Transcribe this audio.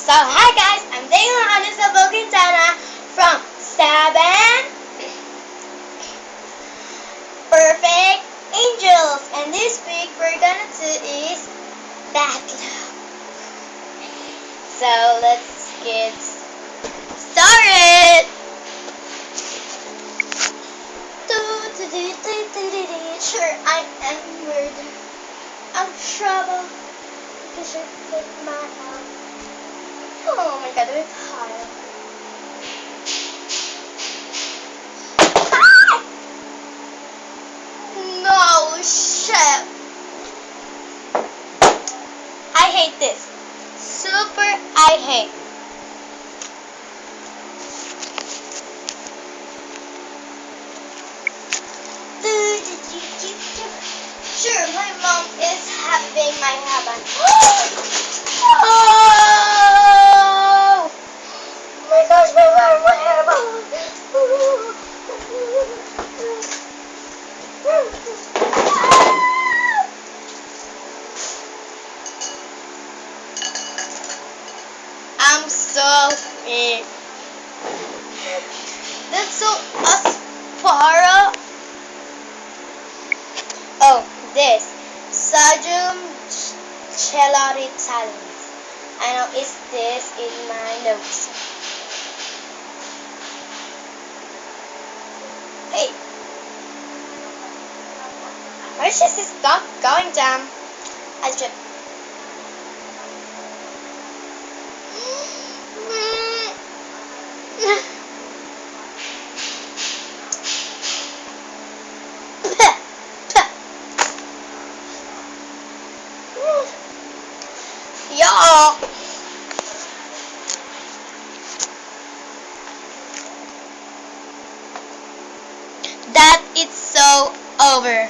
So hi guys, I'm Dayla Anissa Quintana from 7 Perfect Angels, and this week we're gonna do is Battle. So let's get started. Sure, I am murder. I'm trouble. You should take my arm. Oh my god, we're tired. No shit. I hate this. Super I hate. Sure, my mom is having my heaven. Oh my gosh, my heaven. I'm so weak. That's so aspara. Oh, this Sodium Chelatitalis. I know it's this in my notes. Hey, why is this not going down? I should. Y'all. That it's so over.